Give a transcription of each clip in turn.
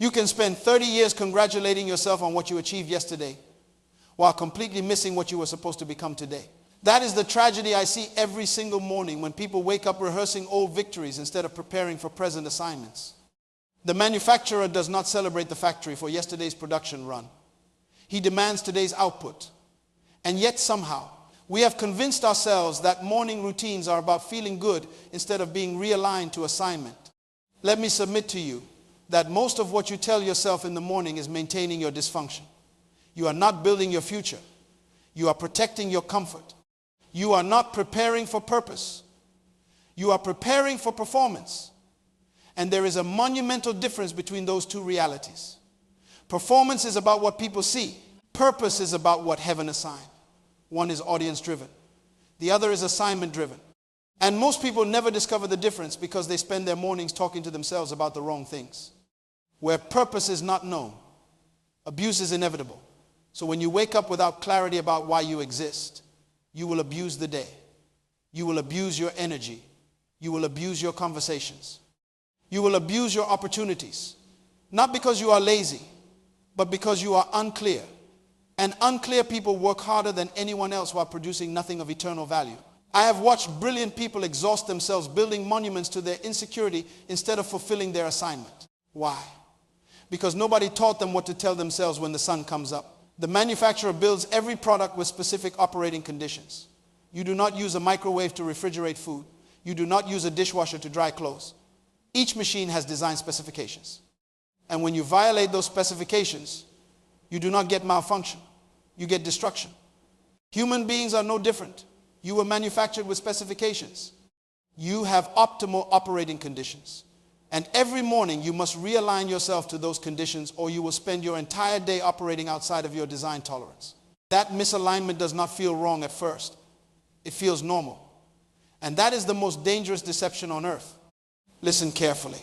You can spend 30 years congratulating yourself on what you achieved yesterday while completely missing what you were supposed to become today. That is the tragedy I see every single morning when people wake up rehearsing old victories instead of preparing for present assignments. The manufacturer does not celebrate the factory for yesterday's production run. He demands today's output. And yet somehow, we have convinced ourselves that morning routines are about feeling good instead of being realigned to assignment. Let me submit to you that most of what you tell yourself in the morning is maintaining your dysfunction. You are not building your future. You are protecting your comfort. You are not preparing for purpose. You are preparing for performance. And there is a monumental difference between those two realities. Performance is about what people see. Purpose is about what heaven assigned. One is audience driven. The other is assignment driven. And most people never discover the difference because they spend their mornings talking to themselves about the wrong things. Where purpose is not known, abuse is inevitable. So when you wake up without clarity about why you exist, you will abuse the day. You will abuse your energy. You will abuse your conversations. You will abuse your opportunities. Not because you are lazy, but because you are unclear. And unclear people work harder than anyone else while producing nothing of eternal value. I have watched brilliant people exhaust themselves building monuments to their insecurity instead of fulfilling their assignment. Why? Because nobody taught them what to tell themselves when the sun comes up. The manufacturer builds every product with specific operating conditions. You do not use a microwave to refrigerate food. You do not use a dishwasher to dry clothes. Each machine has design specifications. And when you violate those specifications, you do not get malfunction. You get destruction. Human beings are no different. You were manufactured with specifications. You have optimal operating conditions. And every morning you must realign yourself to those conditions or you will spend your entire day operating outside of your design tolerance. That misalignment does not feel wrong at first. It feels normal. And that is the most dangerous deception on earth. Listen carefully.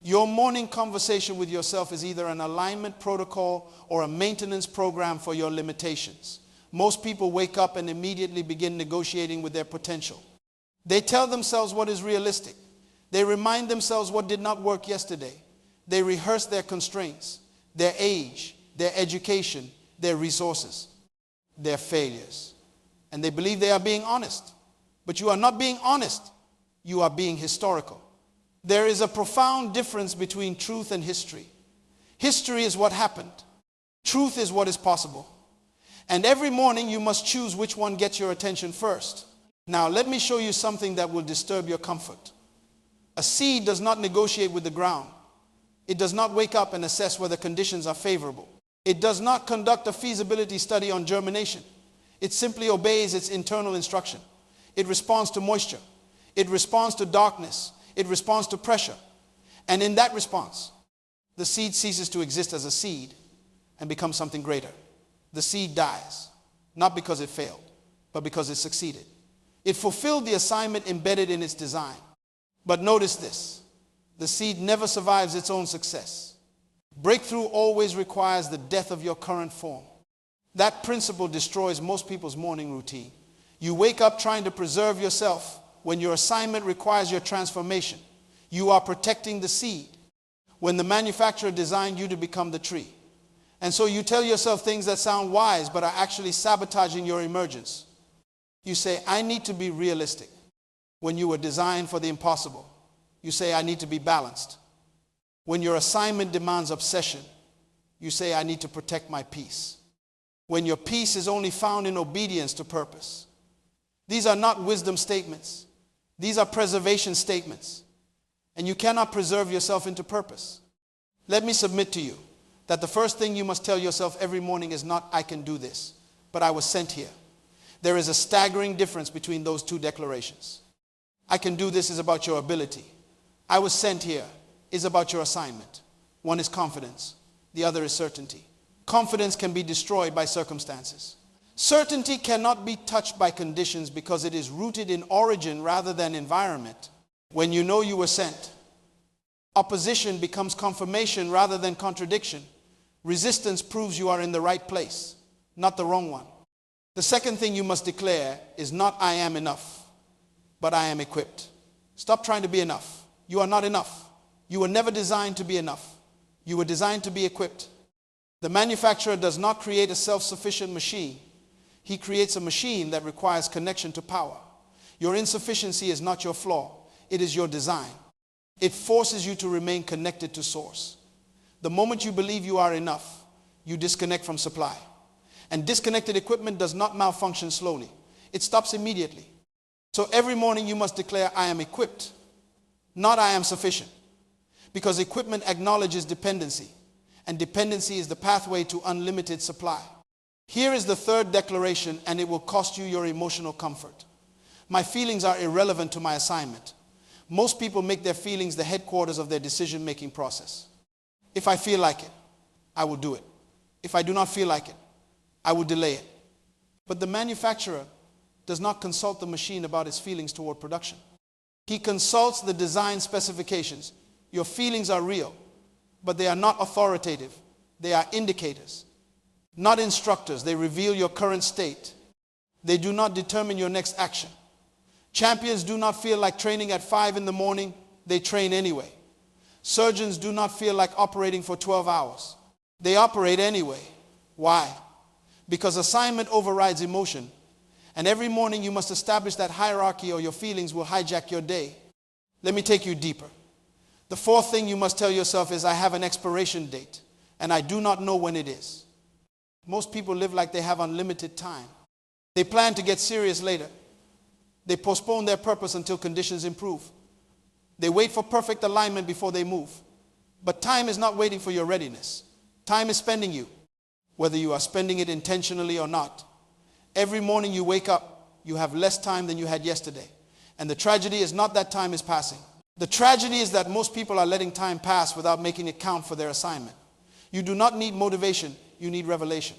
Your morning conversation with yourself is either an alignment protocol or a maintenance program for your limitations. Most people wake up and immediately begin negotiating with their potential. They tell themselves what is realistic. They remind themselves what did not work yesterday. They rehearse their constraints, their age, their education, their resources, their failures. And they believe they are being honest. But you are not being honest. You are being historical. There is a profound difference between truth and history. History is what happened. Truth is what is possible. And every morning you must choose which one gets your attention first. Now let me show you something that will disturb your comfort. A seed does not negotiate with the ground. It does not wake up and assess whether conditions are favorable. It does not conduct a feasibility study on germination. It simply obeys its internal instruction. It responds to moisture. It responds to darkness. It responds to pressure. And in that response, the seed ceases to exist as a seed and becomes something greater. The seed dies, not because it failed, but because it succeeded. It fulfilled the assignment embedded in its design. But notice this, the seed never survives its own success. Breakthrough always requires the death of your current form. That principle destroys most people's morning routine. You wake up trying to preserve yourself when your assignment requires your transformation. You are protecting the seed when the manufacturer designed you to become the tree. And so you tell yourself things that sound wise but are actually sabotaging your emergence. You say, I need to be realistic. When you were designed for the impossible, you say, I need to be balanced. When your assignment demands obsession, you say, I need to protect my peace. When your peace is only found in obedience to purpose. These are not wisdom statements. These are preservation statements. And you cannot preserve yourself into purpose. Let me submit to you that the first thing you must tell yourself every morning is not, I can do this, but I was sent here. There is a staggering difference between those two declarations. I can do this is about your ability. I was sent here is about your assignment. One is confidence. The other is certainty. Confidence can be destroyed by circumstances. Certainty cannot be touched by conditions because it is rooted in origin rather than environment. When you know you were sent, opposition becomes confirmation rather than contradiction. Resistance proves you are in the right place, not the wrong one. The second thing you must declare is not I am enough, but I am equipped. Stop trying to be enough. You are not enough. You were never designed to be enough. You were designed to be equipped. The manufacturer does not create a self-sufficient machine. He creates a machine that requires connection to power. Your insufficiency is not your flaw. It is your design. It forces you to remain connected to source. The moment you believe you are enough, you disconnect from supply. And disconnected equipment does not malfunction slowly. It stops immediately. So every morning you must declare, I am equipped, not I am sufficient. Because equipment acknowledges dependency, and dependency is the pathway to unlimited supply. Here is the third declaration, and it will cost you your emotional comfort. My feelings are irrelevant to my assignment. Most people make their feelings the headquarters of their decision-making process. If I feel like it, I will do it. If I do not feel like it, I will delay it. But the manufacturer does not consult the machine about its feelings toward production. He consults the design specifications. Your feelings are real, but they are not authoritative. They are indicators, not instructors. They reveal your current state. They do not determine your next action. Champions do not feel like training at 5 in the morning. They train anyway. Surgeons do not feel like operating for 12 hours. They operate anyway. Why? Because assignment overrides emotion. And every morning you must establish that hierarchy or your feelings will hijack your day. Let me take you deeper. The fourth thing you must tell yourself is, I have an expiration date, and I do not know when it is. Most people live like they have unlimited time. They plan to get serious later. They postpone their purpose until conditions improve. They wait for perfect alignment before they move. But time is not waiting for your readiness. Time is spending you, whether you are spending it intentionally or not. Every morning you wake up, you have less time than you had yesterday. And the tragedy is not that time is passing. The tragedy is that most people are letting time pass without making it count for their assignment. You do not need motivation, you need revelation.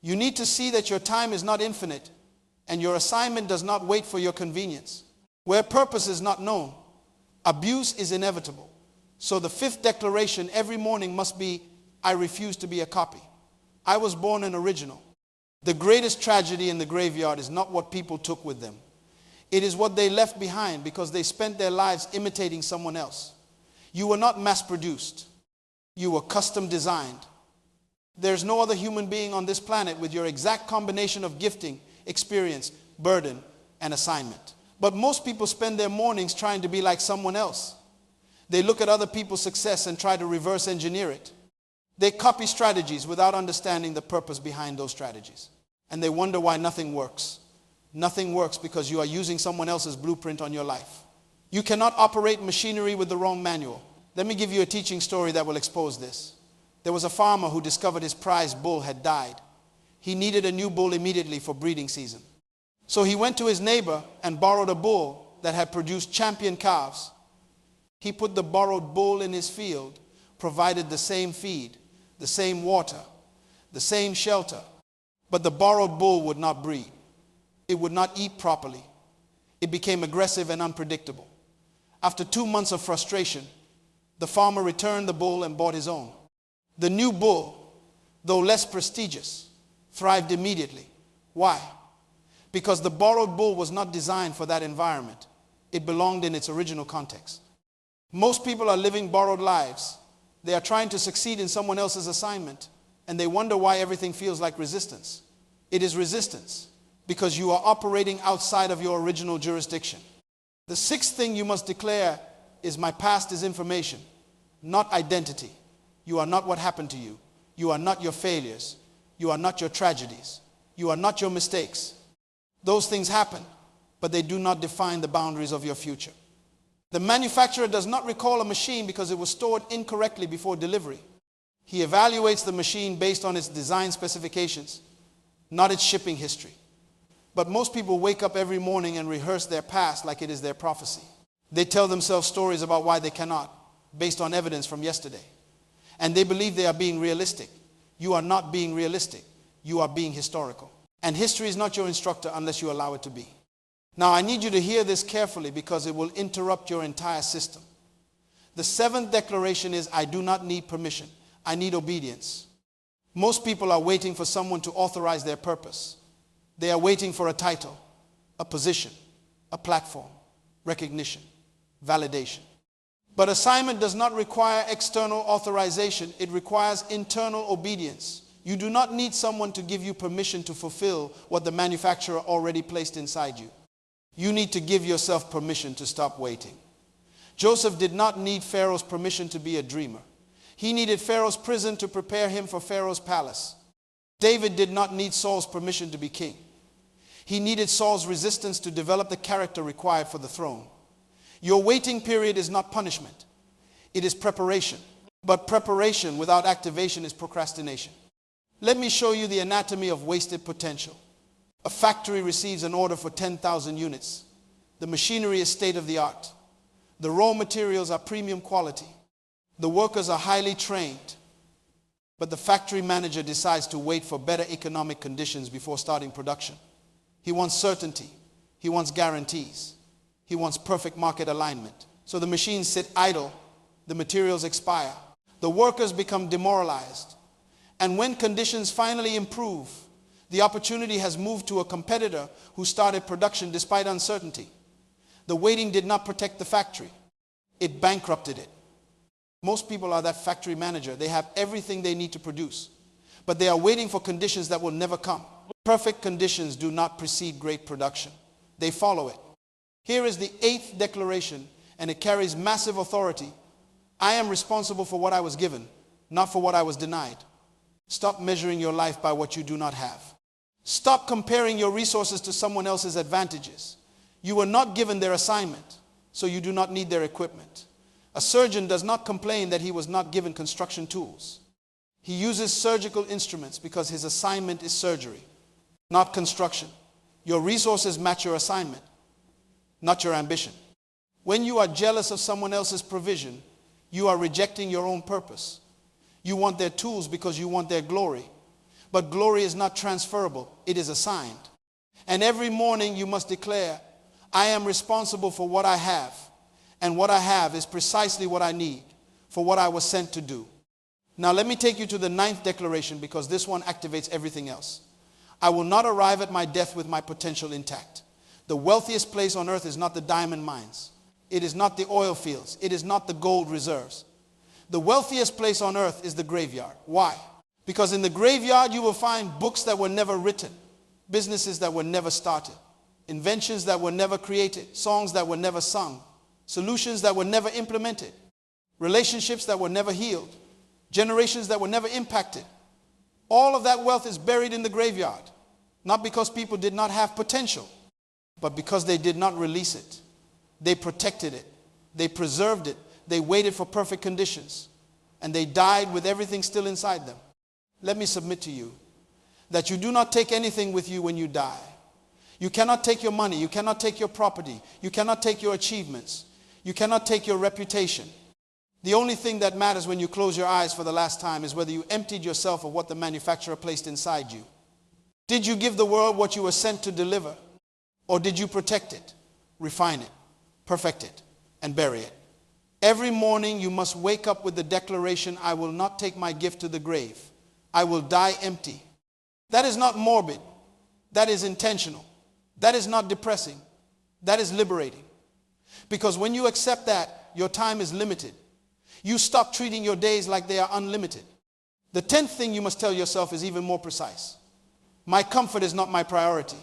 You need to see that your time is not infinite, and your assignment does not wait for your convenience. Where purpose is not known, abuse is inevitable. So the fifth declaration every morning must be, I refuse to be a copy. I was born an original. The greatest tragedy in the graveyard is not what people took with them. It is what they left behind because they spent their lives imitating someone else. You were not mass-produced. You were custom designed. There's no other human being on this planet with your exact combination of gifting, experience, burden, and assignment. But most people spend their mornings trying to be like someone else. They look at other people's success and try to reverse engineer it. They copy strategies without understanding the purpose behind those strategies. And they wonder why nothing works. Nothing works because you are using someone else's blueprint on your life. You cannot operate machinery with the wrong manual. Let me give you a teaching story that will expose this. There was a farmer who discovered his prized bull had died. He needed a new bull immediately for breeding season. So he went to his neighbor and borrowed a bull that had produced champion calves. He put the borrowed bull in his field, provided the same feed, the same water, the same shelter, but the borrowed bull would not breed. It would not eat properly. It became aggressive and unpredictable. After 2 months of frustration, the farmer returned the bull and bought his own. The new bull, though less prestigious, thrived immediately. Why? Because the borrowed bull was not designed for that environment. It belonged in its original context. Most people are living borrowed lives. They are trying to succeed in someone else's assignment, and they wonder why everything feels like resistance. It is resistance because you are operating outside of your original jurisdiction. The sixth thing you must declare is, my past is information, not identity. You are not what happened to you. You are not your failures. You are not your tragedies. You are not your mistakes. Those things happen, but they do not define the boundaries of your future. The manufacturer does not recall a machine because it was stored incorrectly before delivery. He evaluates the machine based on its design specifications, not its shipping history. But most people wake up every morning and rehearse their past like it is their prophecy. They tell themselves stories about why they cannot, based on evidence from yesterday. And they believe they are being realistic. You are not being realistic. You are being historical. And history is not your instructor unless you allow it to be. Now, I need you to hear this carefully because it will interrupt your entire system. The seventh declaration is, I do not need permission. I need obedience. Most people are waiting for someone to authorize their purpose. They are waiting for a title, a position, a platform, recognition, validation. But assignment does not require external authorization. It requires internal obedience. You do not need someone to give you permission to fulfill what the manufacturer already placed inside you. You need to give yourself permission to stop waiting. Joseph did not need Pharaoh's permission to be a dreamer. He needed Pharaoh's prison to prepare him for Pharaoh's palace. David did not need Saul's permission to be king. He needed Saul's resistance to develop the character required for the throne. Your waiting period is not punishment. It is preparation. But preparation without activation is procrastination. Let me show you the anatomy of wasted potential. A factory receives an order for 10,000 units. The machinery is state of the art. The raw materials are premium quality. The workers are highly trained. But the factory manager decides to wait for better economic conditions before starting production. He wants certainty. He wants guarantees. He wants perfect market alignment. So the machines sit idle. The materials expire. The workers become demoralized. And when conditions finally improve, the opportunity has moved to a competitor who started production despite uncertainty. The waiting did not protect the factory. It bankrupted it. Most people are that factory manager. They have everything they need to produce, but they are waiting for conditions that will never come. Perfect conditions do not precede great production. They follow it. Here is the 8th declaration, and it carries massive authority. I am responsible for what I was given, not for what I was denied. Stop measuring your life by what you do not have. Stop comparing your resources to someone else's advantages. You were not given their assignment, so you do not need their equipment. A surgeon does not complain that he was not given construction tools. He uses surgical instruments because his assignment is surgery, not construction. Your resources match your assignment, not your ambition. When you are jealous of someone else's provision, you are rejecting your own purpose. You want their tools because you want their glory. But glory is not transferable. It is assigned. And every morning you must declare, I am responsible for what I have. And what I have is precisely what I need for what I was sent to do. Now let me take you to the 9th declaration, because this one activates everything else. I will not arrive at my death with my potential intact. The wealthiest place on earth is not the diamond mines. It is not the oil fields. It is not the gold reserves. The wealthiest place on earth is the graveyard. Why? Because in the graveyard you will find books that were never written, businesses that were never started, inventions that were never created, songs that were never sung, solutions that were never implemented, relationships that were never healed, generations that were never impacted. All of that wealth is buried in the graveyard, not because people did not have potential, but because they did not release it. They protected it. They preserved it. They waited for perfect conditions, and they died with everything still inside them. Let me submit to you that you do not take anything with you when you die. You cannot take your money. You cannot take your property. You cannot take your achievements. You cannot take your reputation. The only thing that matters when you close your eyes for the last time is whether you emptied yourself of what the manufacturer placed inside you. Did you give the world what you were sent to deliver? Or did you protect it, refine it, perfect it, and bury it? Every morning you must wake up with the declaration, I will not take my gift to the grave. I will die empty. That is not morbid. That is intentional. That is not depressing. That is liberating. Because when you accept that, your time is limited. You stop treating your days like they are unlimited. The 10th thing you must tell yourself is even more precise. My comfort is not my priority.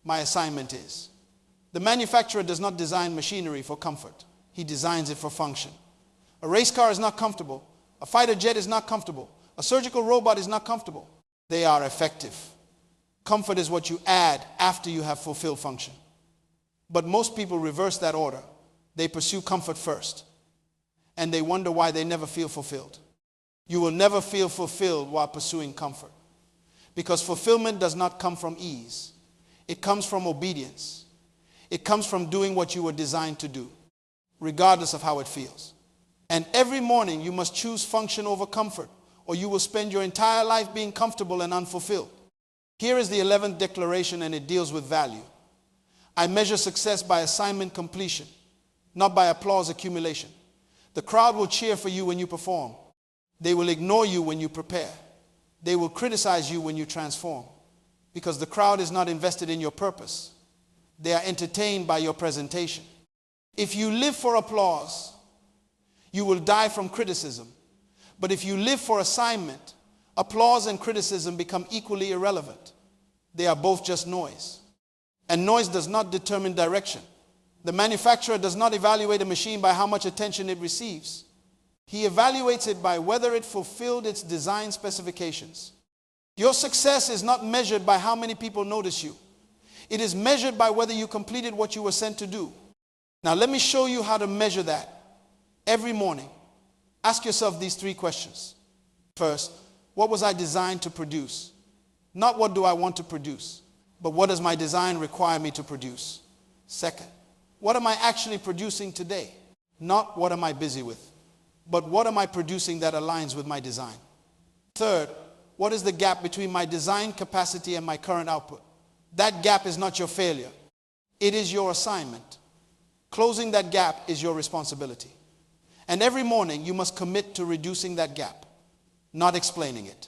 My assignment is. The manufacturer does not design machinery for comfort. He designs it for function. A race car is not comfortable. A fighter jet is not comfortable. A surgical robot is not comfortable. They are effective. Comfort is what you add after you have fulfilled function. But most people reverse that order. They pursue comfort first, and they wonder why they never feel fulfilled. You will never feel fulfilled while pursuing comfort, because fulfillment does not come from ease. It comes from obedience. It comes from doing what you were designed to do, regardless of how it feels. And every morning you must choose function over comfort, or you will spend your entire life being comfortable and unfulfilled. Here is the 11th declaration, and it deals with value. I measure success by assignment completion, not by applause accumulation. The crowd will cheer for you when you perform. They will ignore you when you prepare. They will criticize you when you transform, because the crowd is not invested in your purpose. They are entertained by your presentation. If you live for applause, You will die from criticism. But if you live for assignment, applause and criticism become equally irrelevant. They are both just noise. And noise does not determine direction. The manufacturer does not evaluate a machine by how much attention it receives. He evaluates it by whether it fulfilled its design specifications. Your success is not measured by how many people notice you. It is measured by whether you completed what you were sent to do. Now let me show you how to measure that. Every morning, ask yourself these 3 questions. First, what was I designed to produce? Not what do I want to produce, but what does my design require me to produce? Second, what am I actually producing today? Not what am I busy with, but what am I producing that aligns with my design? Third, what is the gap between my design capacity and my current output? That gap is not your failure. It is your assignment. Closing that gap is your responsibility. And every morning you must commit to reducing that gap, not explaining it.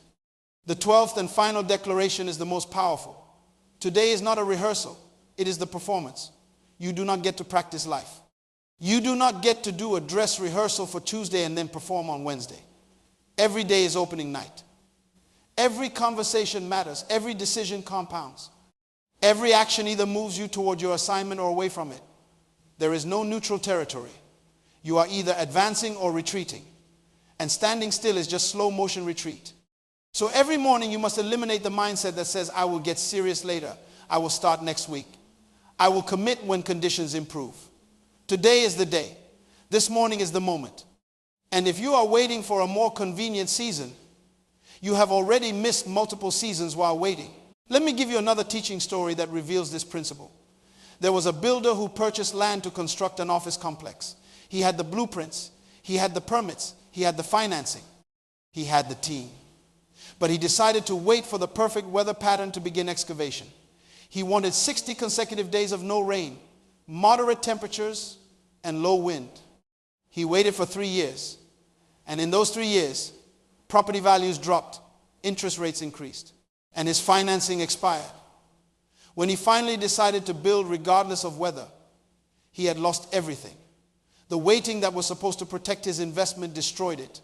The 12th and final declaration is the most powerful. Today is not a rehearsal. It is the performance. You do not get to practice life. You do not get to do a dress rehearsal for Tuesday and then perform on Wednesday. Every day is opening night. Every conversation matters. Every decision compounds. Every action either moves you toward your assignment or away from it. There is no neutral territory. You are either advancing or retreating. And standing still is just slow motion retreat. So every morning you must eliminate the mindset that says, I will get serious later. I will start next week. I will commit when conditions improve. Today is the day. This morning is the moment. And if you are waiting for a more convenient season, you have already missed multiple seasons while waiting. Let me give you another teaching story that reveals this principle. There was a builder who purchased land to construct an office complex. He had the blueprints. He had the permits. He had the financing. He had the team. But he decided to wait for the perfect weather pattern to begin excavation. He wanted 60 consecutive days of no rain, moderate temperatures, and low wind. He waited for 3 years. And in those 3 years, property values dropped, interest rates increased, and his financing expired. When he finally decided to build regardless of weather, he had lost everything. The waiting that was supposed to protect his investment destroyed it.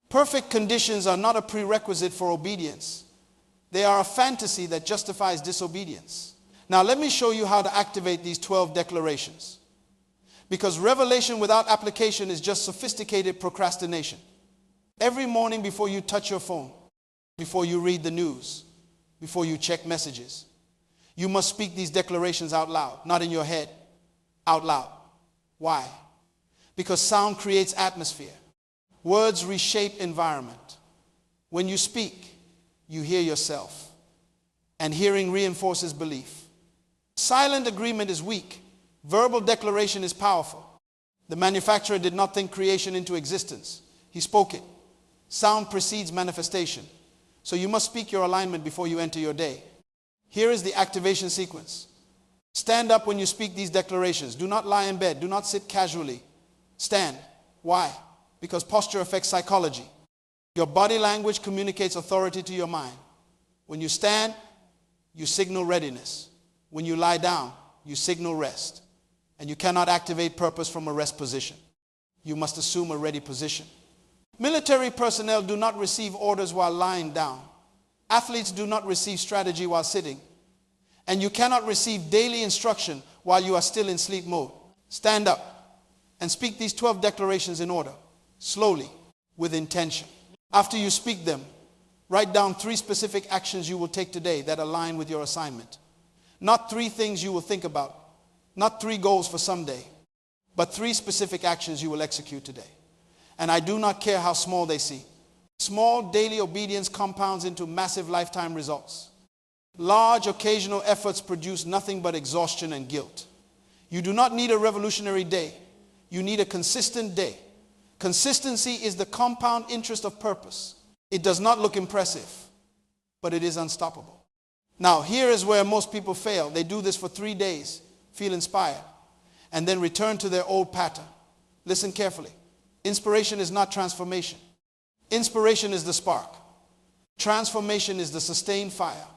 Perfect conditions are not a prerequisite for obedience. They are a fantasy that justifies disobedience. Now let me show you how to activate these 12 declarations. Because revelation without application is just sophisticated procrastination. Every morning before you touch your phone, before you read the news, before you check messages, you must speak these declarations out loud, not in your head, out loud. Why? Because sound creates atmosphere. Words reshape environment. When you speak, you hear yourself. And hearing reinforces belief. Silent agreement is weak. Verbal declaration is powerful. The manufacturer did not think creation into existence. He spoke it. Sound precedes manifestation. So you must speak your alignment before you enter your day. Here is the activation sequence. Stand up when you speak these declarations. Do not lie in bed. Do not sit casually. Stand. Why? Because posture affects psychology. Your body language communicates authority to your mind. When you stand, you signal readiness. When you lie down, you signal rest. And you cannot activate purpose from a rest position. You must assume a ready position. Military personnel do not receive orders while lying down. Athletes do not receive strategy while sitting. And you cannot receive daily instruction while you are still in sleep mode. Stand up and speak these 12 declarations in order, slowly, with intention. After you speak them, write down 3 specific actions you will take today that align with your assignment. Not 3 things you will think about, not 3 goals for someday, but 3 specific actions you will execute today. And I do not care how small they seem. Small daily obedience compounds into massive lifetime results. Large occasional efforts produce nothing but exhaustion and guilt. You do not need a revolutionary day. You need a consistent day. Consistency is the compound interest of purpose. It does not look impressive, but it is unstoppable. Now, here is where most people fail. They do this for 3 days, feel inspired, and then return to their old pattern. Listen carefully. Inspiration is not transformation. Inspiration is the spark. Transformation is the sustained fire.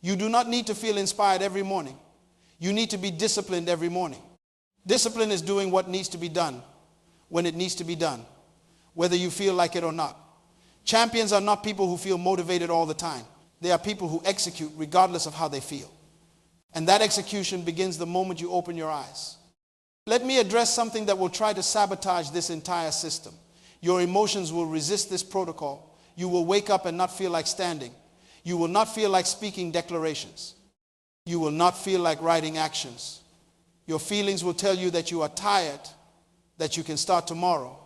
You do not need to feel inspired every morning. You need to be disciplined every morning. Discipline is doing what needs to be done when it needs to be done, whether you feel like it or not. Champions are not people who feel motivated all the time. They are people who execute regardless of how they feel. And that execution begins the moment you open your eyes. Let me address something that will try to sabotage this entire system. Your emotions will resist this protocol. You will wake up and not feel like standing. You will not feel like speaking declarations. You will not feel like writing actions. Your feelings will tell you that you are tired, that you can start tomorrow,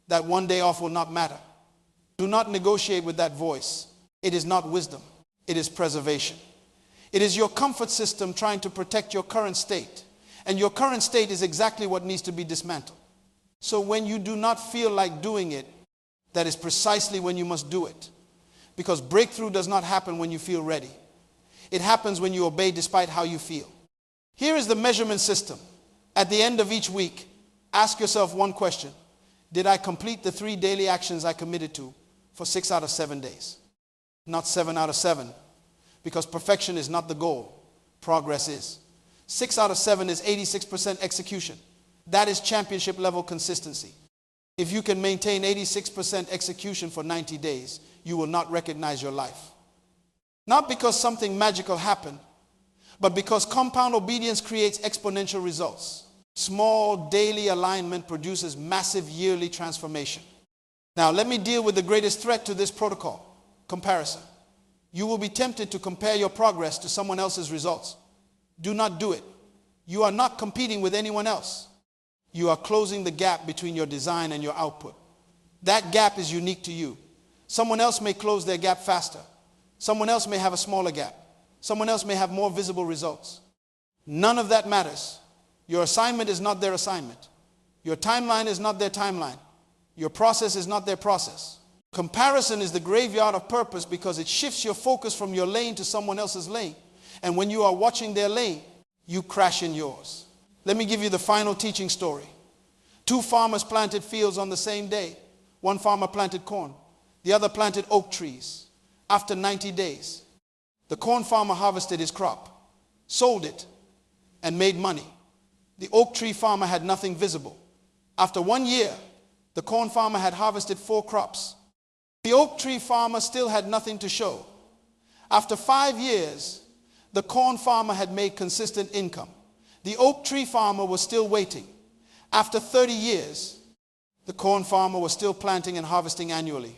that one day off will not matter. Do not negotiate with that voice. It is not wisdom. It is preservation. It is your comfort system trying to protect your current state. And your current state is exactly what needs to be dismantled. So when you do not feel like doing it, that is precisely when you must do it. Because breakthrough does not happen when you feel ready. It happens when you obey despite how you feel. Here is the measurement system. At the end of each week, ask yourself one question. Did I complete the 3 daily actions I committed to for 6 out of 7 days? Not 7 out of 7. Because perfection is not the goal. Progress is. 6 out of 7 is 86% execution. That is championship level consistency. If you can maintain 86% execution for 90 days, you will not recognize your life. Not because something magical happened, but because compound obedience creates exponential results. Small daily alignment produces massive yearly transformation. Now let me deal with the greatest threat to this protocol, comparison. You will be tempted to compare your progress to someone else's results. Do not do it. You are not competing with anyone else. You are closing the gap between your design and your output. That gap is unique to you. Someone else may close their gap faster. Someone else may have a smaller gap. Someone else may have more visible results. None of that matters. Your assignment is not their assignment. Your timeline is not their timeline. Your process is not their process. Comparison is the graveyard of purpose because it shifts your focus from your lane to someone else's lane. And when you are watching their lane, you crash in yours. Let me give you the final teaching story. 2 farmers planted fields on the same day. One farmer planted corn. The other planted oak trees. After 90 days, the corn farmer harvested his crop, sold it, and made money. The oak tree farmer had nothing visible. After 1 year, the corn farmer had harvested 4 crops. The oak tree farmer still had nothing to show. After 5 years, the corn farmer had made consistent income. The oak tree farmer was still waiting. After 30 years, the corn farmer was still planting and harvesting annually.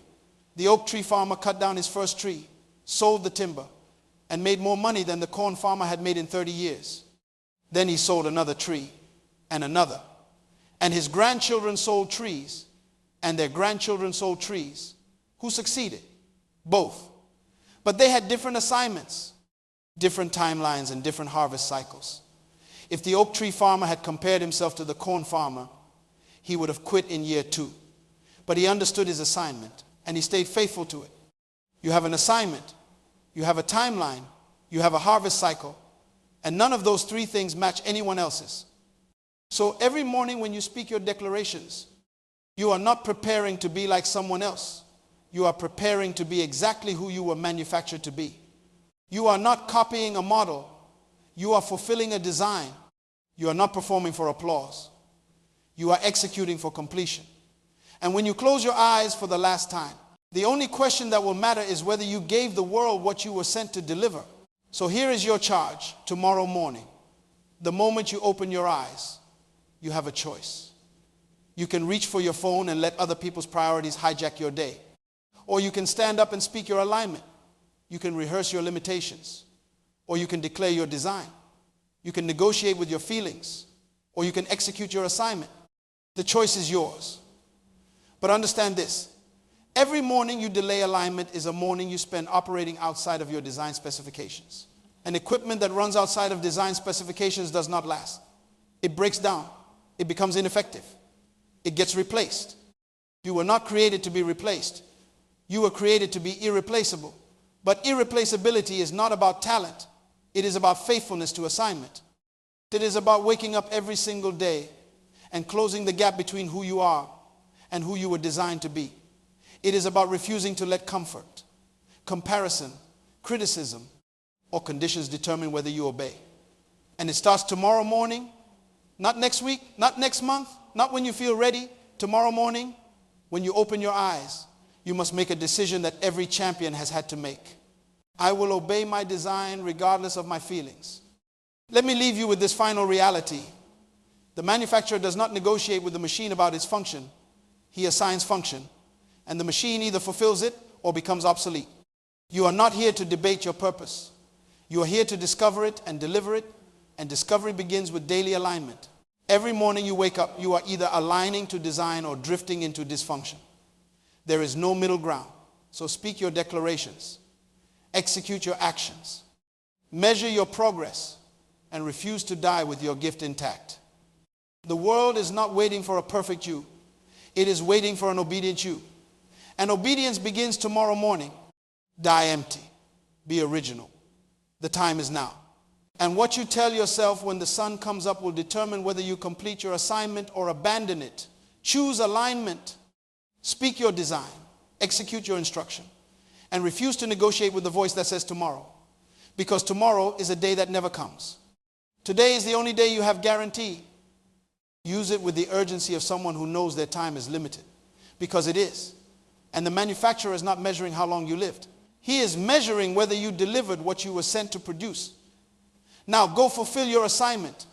The oak tree farmer cut down his first tree, sold the timber, and made more money than the corn farmer had made in 30 years. Then he sold another tree and another. And his grandchildren sold trees, and their grandchildren sold trees. Who succeeded? Both. But they had different assignments, different timelines, and different harvest cycles. If the oak tree farmer had compared himself to the corn farmer, he would have quit in year 2. But he understood his assignment, and he stayed faithful to it. You have an assignment, you have a timeline, you have a harvest cycle, and none of those 3 things match anyone else's. So every morning when you speak your declarations, you are not preparing to be like someone else. You are preparing to be exactly who you were manufactured to be. You are not copying a model. You are fulfilling a design. You are not performing for applause. You are executing for completion. And when you close your eyes for the last time, the only question that will matter is whether you gave the world what you were sent to deliver. So here is your charge tomorrow morning. The moment you open your eyes, you have a choice. You can reach for your phone and let other people's priorities hijack your day. Or you can stand up and speak your alignment. You can rehearse your limitations. Or you can declare your design. You can negotiate with your feelings. Or you can execute your assignment. The choice is yours. But understand this. Every morning you delay alignment is a morning you spend operating outside of your design specifications. And equipment that runs outside of design specifications does not last. It breaks down. It becomes ineffective. It gets replaced. You were not created to be replaced. You were created to be irreplaceable. But irreplaceability is not about talent. It is about faithfulness to assignment. It is about waking up every single day and closing the gap between who you are and who you were designed to be. It is about refusing to let comfort, comparison, criticism, or conditions determine whether you obey. And it starts tomorrow morning, not next week, not next month, not when you feel ready. Tomorrow morning, When you open your eyes, you must make a decision that every champion has had to make. I will obey my design regardless of my feelings. Let me leave you with this final reality. The manufacturer does not negotiate with the machine about its function. He assigns function, and the machine either fulfills it or becomes obsolete. You are not here to debate your purpose. You are here to discover it and deliver it, and discovery begins with daily alignment. Every morning you wake up, you are either aligning to design or drifting into dysfunction. There is no middle ground. So speak your declarations. Execute your actions. Measure your progress and refuse to die with your gift intact. The world is not waiting for a perfect you. It is waiting for an obedient you. And obedience begins tomorrow morning. Die empty. Be original. The time is now. And what you tell yourself when the sun comes up will determine whether you complete your assignment or abandon it. Choose alignment. Speak your design. Execute your instruction. And refuse to negotiate with the voice that says tomorrow. Because tomorrow is a day that never comes. Today is the only day you have guarantee. Use it with the urgency of someone who knows their time is limited. Because it is. And the manufacturer is not measuring how long you lived. He is measuring whether you delivered what you were sent to produce. Now go fulfill your assignment.